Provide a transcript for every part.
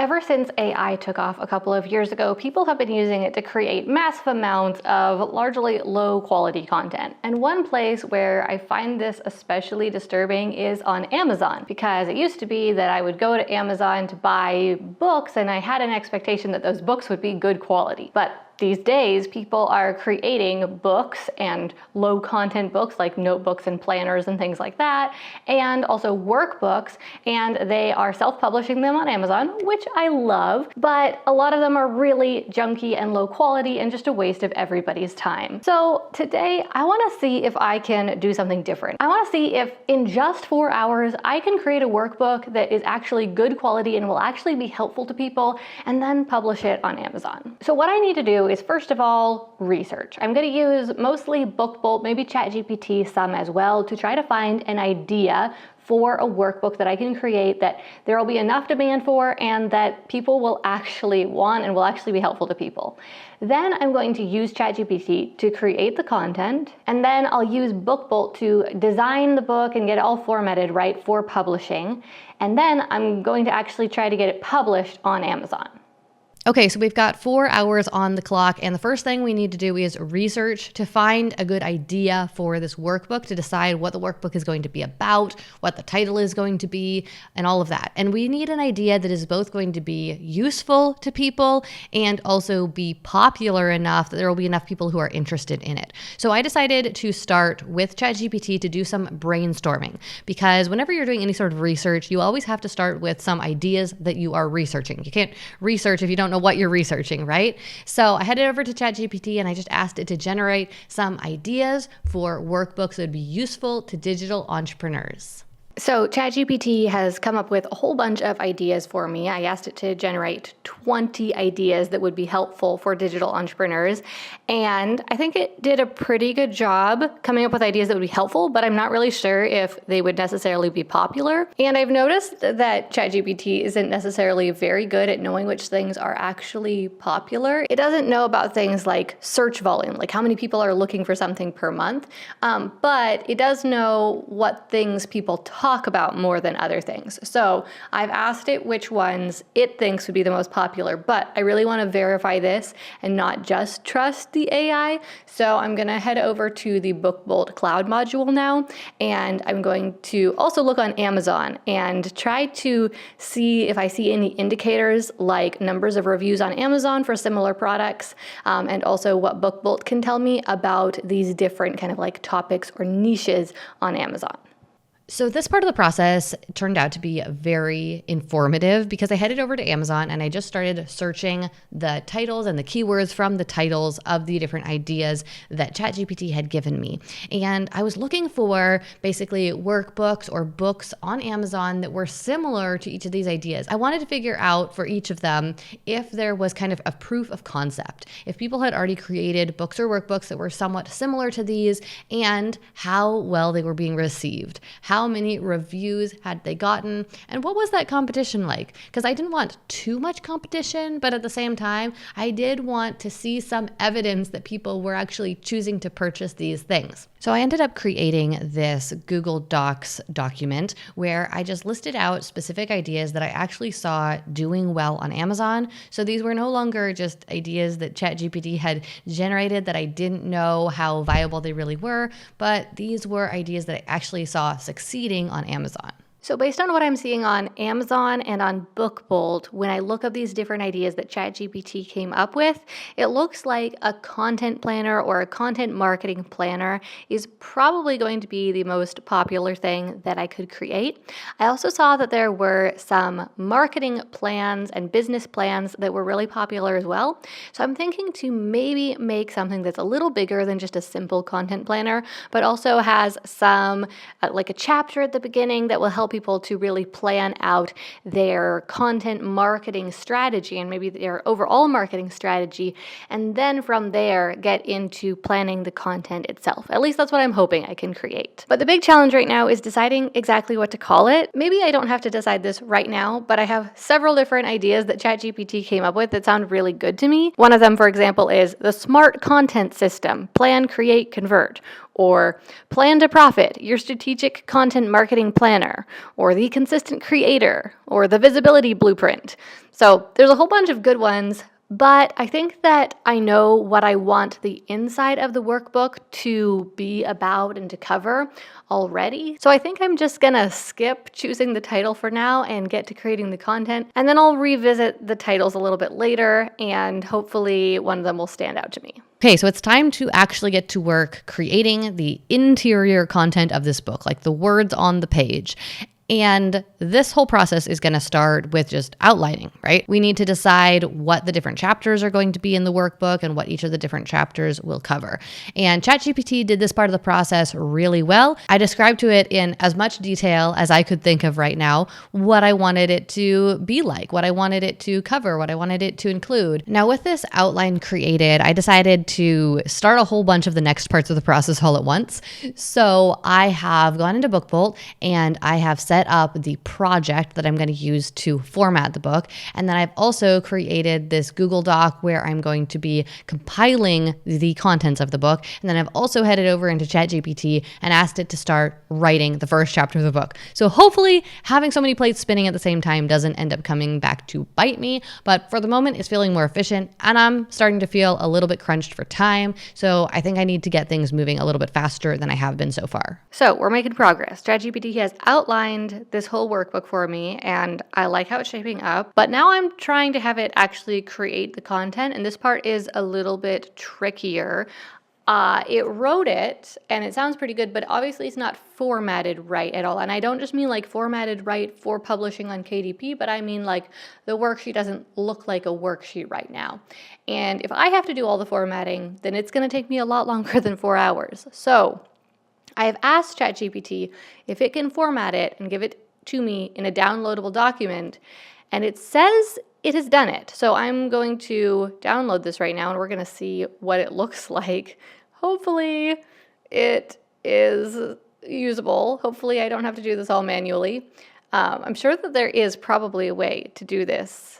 Ever since AI took off a couple of years ago, people have been using it to create massive amounts of largely low quality content. And one place where I find this especially disturbing is on Amazon, because it used to be that I would go to Amazon to buy books and I had an expectation that those books would be good quality. But these days, people are creating books and low content books like notebooks and planners and things like that, and also workbooks, and they are self-publishing them on Amazon, which I love, but a lot of them are really junky and low quality and just a waste of everybody's time. So today, I want to see if I can do something different. I want to see if in just 4 hours, I can create a workbook that is actually good quality and will actually be helpful to people, and then publish it on Amazon. So what I need to do is, first of all, research. I'm going to use mostly Bookbolt, maybe ChatGPT some as well, to try to find an idea for a workbook that I can create that there will be enough demand for and that people will actually want and will actually be helpful to people. Then I'm going to use ChatGPT to create the content, and then I'll use Bookbolt to design the book and get it all formatted right for publishing. And then I'm going to actually try to get it published on Amazon. Okay, so we've got 4 hours on the clock, and the first thing we need to do is research to find a good idea for this workbook, to decide what the workbook is going to be about, what the title is going to be, and all of that. And we need an idea that is both going to be useful to people and also be popular enough that there will be enough people who are interested in it. So I decided to start with ChatGPT to do some brainstorming, because whenever you're doing any sort of research, you always have to start with some ideas that you are researching. You can't research if you don't know what you're researching, right? So I headed over to ChatGPT and I just asked it to generate some ideas for workbooks that would be useful to digital entrepreneurs. So ChatGPT has come up with a whole bunch of ideas for me. I asked it to generate 20 ideas that would be helpful for digital entrepreneurs. And I think it did a pretty good job coming up with ideas that would be helpful, but I'm not really sure if they would necessarily be popular. And I've noticed that ChatGPT isn't necessarily very good at knowing which things are actually popular. It doesn't know about things like search volume, like how many people are looking for something per month. But it does know what things people talk about more than other things. So I've asked it which ones it thinks would be the most popular, but I really want to verify this and not just trust the AI. So I'm going to head over to the Bookbolt Cloud module now, and I'm going to also look on Amazon and try to see if I see any indicators like numbers of reviews on Amazon for similar products, and also what Bookbolt can tell me about these different kind of like topics or niches on Amazon. So this part of the process turned out to be very informative, because I headed over to Amazon and I just started searching the titles and the keywords from the titles of the different ideas that ChatGPT had given me. And I was looking for basically workbooks or books on Amazon that were similar to each of these ideas. I wanted to figure out for each of them if there was kind of a proof of concept, if people had already created books or workbooks that were somewhat similar to these, and how well they were being received. How many reviews had they gotten? And what was that competition like? Because I didn't want too much competition, but at the same time, I did want to see some evidence that people were actually choosing to purchase these things. So I ended up creating this Google Docs document where I just listed out specific ideas that I actually saw doing well on Amazon. So these were no longer just ideas that ChatGPT had generated that I didn't know how viable they really were, but these were ideas that I actually saw succeeding on Amazon. So based on what I'm seeing on Amazon and on Bookbolt, when I look up these different ideas that ChatGPT came up with, it looks like a content planner or a content marketing planner is probably going to be the most popular thing that I could create. I also saw that there were some marketing plans and business plans that were really popular as well. So I'm thinking to maybe make something that's a little bigger than just a simple content planner, but also has some like a chapter at the beginning that will help people to really plan out their content marketing strategy and maybe their overall marketing strategy, and then from there get into planning the content itself. At least that's what I'm hoping I can create. But the big challenge right now is deciding exactly what to call it. Maybe I don't have to decide this right now, but I have several different ideas that ChatGPT came up with that sound really good to me. One of them, for example, is the Smart Content System, Plan, Create, Convert. or Plan to Profit, your strategic content marketing planner, or The Consistent Creator, or The Visibility Blueprint. So there's a whole bunch of good ones, but I think that I know what I want the inside of the workbook to be about and to cover already. So I think I'm just gonna skip choosing the title for now and get to creating the content. And then I'll revisit the titles a little bit later, and hopefully one of them will stand out to me. Okay, so it's time to actually get to work creating the interior content of this book, like the words on the page. And this whole process is going to start with just outlining, right? We need to decide what the different chapters are going to be in the workbook and what each of the different chapters will cover. And ChatGPT did this part of the process really well. I described to it in as much detail as I could think of right now what I wanted it to be like, what I wanted it to cover, what I wanted it to include. Now, with this outline created, I decided to start a whole bunch of the next parts of the process all at once. So I have gone into BookBolt and I have set up the project that I'm going to use to format the book. And then I've also created this Google Doc where I'm going to be compiling the contents of the book. And then I've also headed over into ChatGPT and asked it to start writing the first chapter of the book. So hopefully having so many plates spinning at the same time doesn't end up coming back to bite me. But for the moment, it's feeling more efficient and I'm starting to feel a little bit crunched for time. So I think I need to get things moving a little bit faster than I have been so far. So we're making progress. ChatGPT has outlined this whole workbook for me, and I like how it's shaping up. But now I'm trying to have it actually create the content, and this part is a little bit trickier. It wrote it, and it sounds pretty good, but obviously it's not formatted right at all. And I don't just mean like formatted right for publishing on KDP, but I mean like the worksheet doesn't look like a worksheet right now. And if I have to do all the formatting, then it's going to take me a lot longer than 4 hours. So I have asked ChatGPT if it can format it and give it to me in a downloadable document, and it says it has done it. So I'm going to download this right now, and we're going to see what it looks like. Hopefully it is usable. Hopefully I don't have to do this all manually. I'm sure that there is probably a way to do this.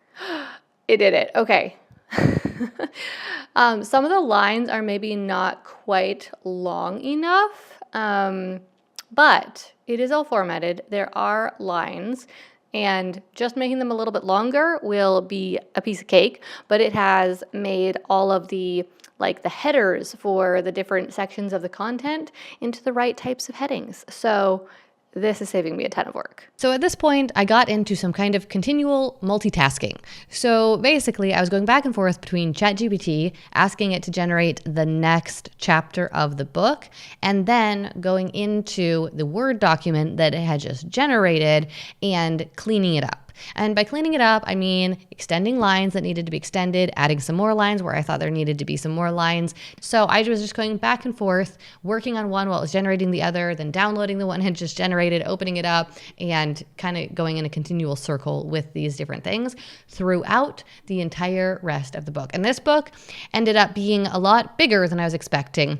It did it. Okay. Some of the lines are maybe not quite long enough. But it is all formatted. There are lines, and just making them a little bit longer will be a piece of cake, but it has made all of the headers for the different sections of the content into the right types of headings. So this is saving me a ton of work. So at this point, I got into some kind of continual multitasking. So basically, I was going back and forth between ChatGPT, asking it to generate the next chapter of the book, and then going into the Word document that it had just generated and cleaning it up. And by cleaning it up, I mean extending lines that needed to be extended, adding some more lines where I thought there needed to be some more lines. So I was just going back and forth, working on one while it was generating the other, then downloading the one it had just generated, opening it up, and kind of going in a continual circle with these different things throughout the entire rest of the book. And this book ended up being a lot bigger than I was expecting.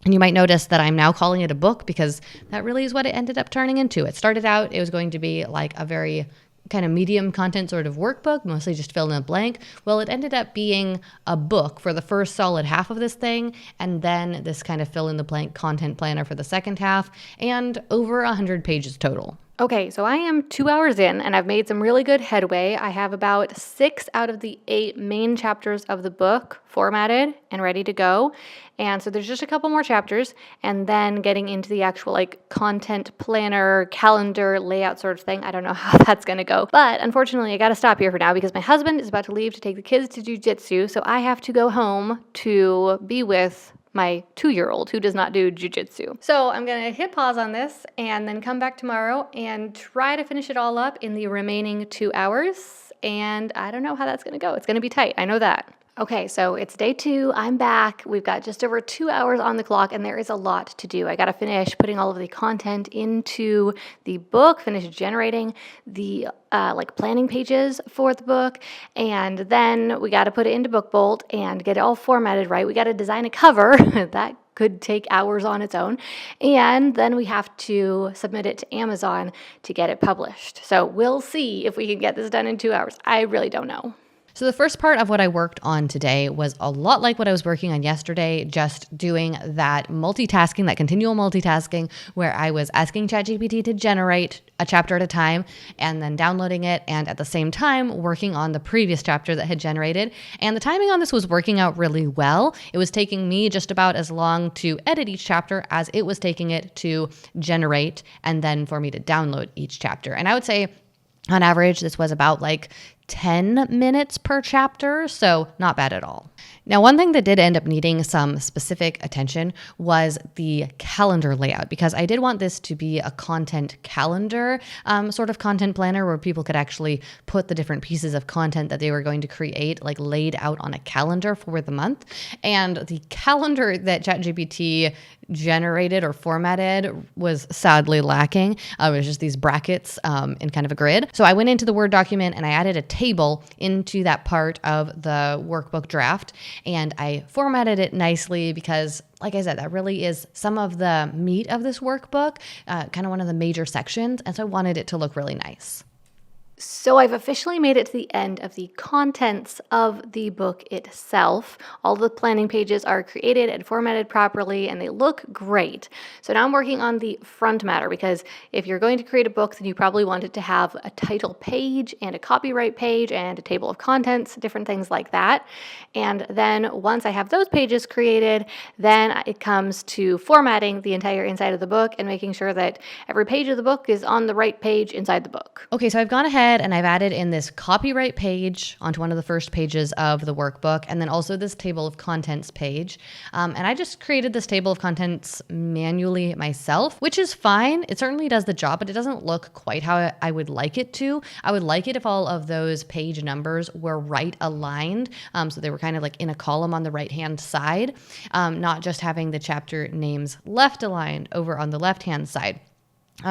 And you might notice that I'm now calling it a book because that really is what it ended up turning into. It started out, it was going to be like a very kind of medium content sort of workbook, mostly just fill in a blank. Well, it ended up being a book for the first solid half of this thing, and then this kind of fill in the blank content planner for the second half, and over 100 pages total. Okay, so I am 2 hours in and I've made some really good headway. I have about 6 out of the 8 main chapters of the book formatted and ready to go. And so there's just a couple more chapters, and then getting into the actual content planner, calendar, layout sort of thing. I don't know how that's going to go. But unfortunately, I got to stop here for now because my husband is about to leave to take the kids to jiu-jitsu. So I have to go home to be with my 2-year-old who does not do jiu-jitsu. So I'm going to hit pause on this and then come back tomorrow and try to finish it all up in the remaining 2 hours. And I don't know how that's going to go. It's going to be tight. I know that. Okay, so it's day 2. I'm back. We've got just over 2 hours on the clock, and there is a lot to do. I got to finish putting all of the content into the book, finish generating the planning pages for the book, and then we got to put it into BookBolt and get it all formatted right. We got to design a cover. That could take hours on its own. And then we have to submit it to Amazon to get it published. So we'll see if we can get this done in 2 hours. I really don't know. So the first part of what I worked on today was a lot like what I was working on yesterday, just doing that multitasking, that continual multitasking, where I was asking ChatGPT to generate a chapter at a time and then downloading it, and at the same time working on the previous chapter that had generated. And the timing on this was working out really well. It was taking me just about as long to edit each chapter as it was taking it to generate and then for me to download each chapter. And I would say on average, this was about like 10 minutes per chapter, so not bad at all. Now, one thing that did end up needing some specific attention was the calendar layout, because I did want this to be a content calendar sort of content planner where people could actually put the different pieces of content that they were going to create like laid out on a calendar for the month. And the calendar that ChatGPT generated or formatted was sadly lacking. It was just these brackets in kind of a grid. So I went into the Word document and I added a table into that part of the workbook draft, and I formatted it nicely because, like I said, that really is some of the meat of this workbook, kind of one of the major sections, and so I wanted it to look really nice. So I've officially made it to the end of the contents of the book itself. All the planning pages are created and formatted properly, and they look great. So now I'm working on the front matter, because if you're going to create a book, then you probably want it to have a title page and a copyright page and a table of contents, different things like that. And then once I have those pages created, then it comes to formatting the entire inside of the book and making sure that every page of the book is on the right page inside the book. Okay, so I've gone ahead and I've added in this copyright page onto one of the first pages of the workbook, and then also this table of contents page. And I just created this table of contents manually myself, which is fine. It certainly does the job, but it doesn't look quite how I would like it to. I would like it if all of those page numbers were right aligned. So they were kind of like in a column on the right-hand side, not just having the chapter names left aligned over on the left-hand side.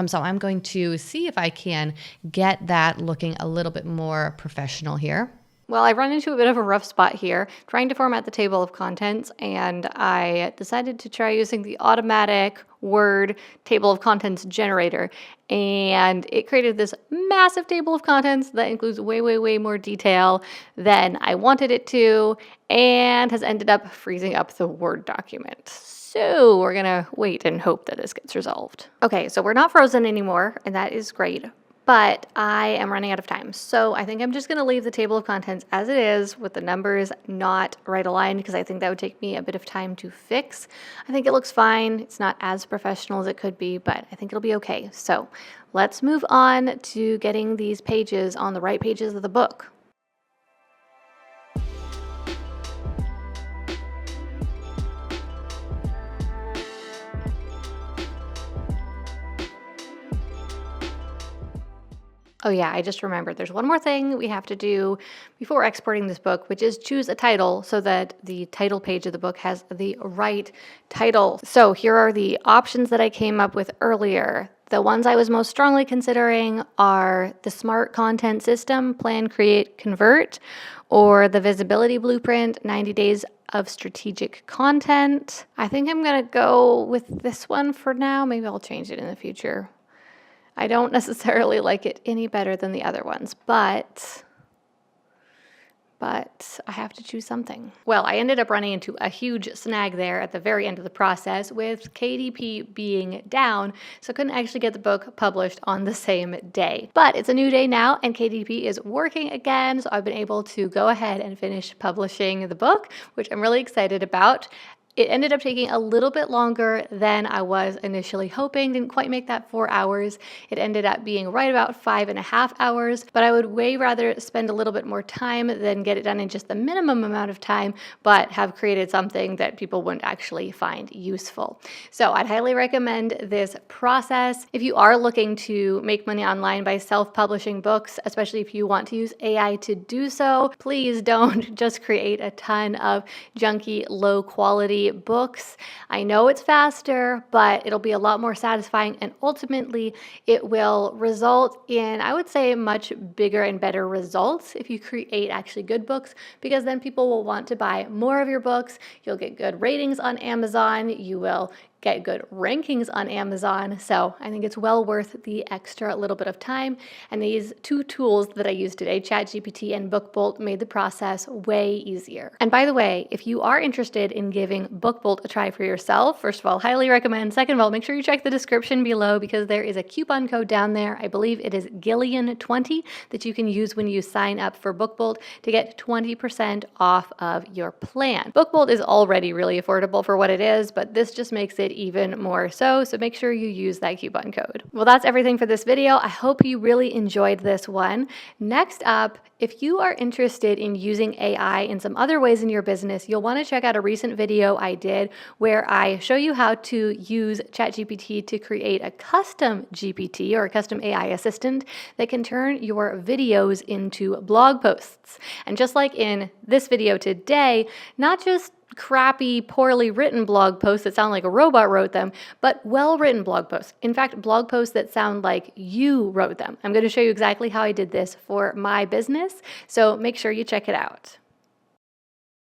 So I'm going to see if I can get that looking a little bit more professional here. Well, I run into a bit of a rough spot here trying to format the table of contents, and I decided to try using the automatic Word table of contents generator, and it created this massive table of contents that includes way more detail than I wanted it to, and has ended up freezing up the Word document. So we're gonna wait and hope that this gets resolved. Okay, so we're not frozen anymore, and that is great. But I am running out of time. So I think I'm just going to leave the table of contents as it is with the numbers not right aligned, because I think that would take me a bit of time to fix. I think it looks fine. It's not as professional as it could be, but I think it'll be okay. So let's move on to getting these pages on the right pages of the book. Oh yeah, I just remembered there's one more thing we have to do before exporting this book, which is choose a title so that the title page of the book has the right title. So here are the options that I came up with earlier. The ones I was most strongly considering are the Smart Content System, Plan, Create, Convert, or the Visibility Blueprint, 90 Days of Strategic Content. I think I'm going to go with this one for now. Maybe I'll change it in the future. I don't necessarily like it any better than the other ones, but I have to choose something. Well, I ended up running into a huge snag there at the very end of the process with KDP being down, so I couldn't actually get the book published on the same day. But it's a new day now, and KDP is working again, so I've been able to go ahead and finish publishing the book, which I'm really excited about. It ended up taking a little bit longer than I was initially hoping. Didn't quite make that 4 hours. It ended up being right about 5.5 hours, but I would way rather spend a little bit more time than get it done in just the minimum amount of time, but have created something that people wouldn't actually find useful. So I'd highly recommend this process. If you are looking to make money online by self-publishing books, especially if you want to use AI to do so, please don't just create a ton of junky, low quality books. I know it's faster, but it'll be a lot more satisfying, and ultimately it will result in, I would say, much bigger and better results if you create actually good books, because then people will want to buy more of your books. You'll get good ratings on Amazon. You will get good rankings on Amazon. So I think it's well worth the extra little bit of time. And these two tools that I used today, ChatGPT and BookBolt, made the process way easier. And by the way, if you are interested in giving BookBolt a try for yourself, first of all, highly recommend. Second of all, make sure you check the description below because there is a coupon code down there. I believe it is Gillian20 that you can use when you sign up for BookBolt to get 20% off of your plan. BookBolt is already really affordable for what it is, but this just makes it even more so make sure you use that coupon code. Well, that's everything for this video. I hope you really enjoyed this one. Next up, if you are interested in using AI in some other ways in your business, you'll want to check out a recent video I did where I show you how to use ChatGPT to create a custom GPT or a custom AI assistant that can turn your videos into blog posts. And just like in this video today, not just crappy, poorly written blog posts that sound like a robot wrote them, but well-written blog posts. In fact, blog posts that sound like you wrote them. I'm going to show you exactly how I did this for my business, so make sure you check it out.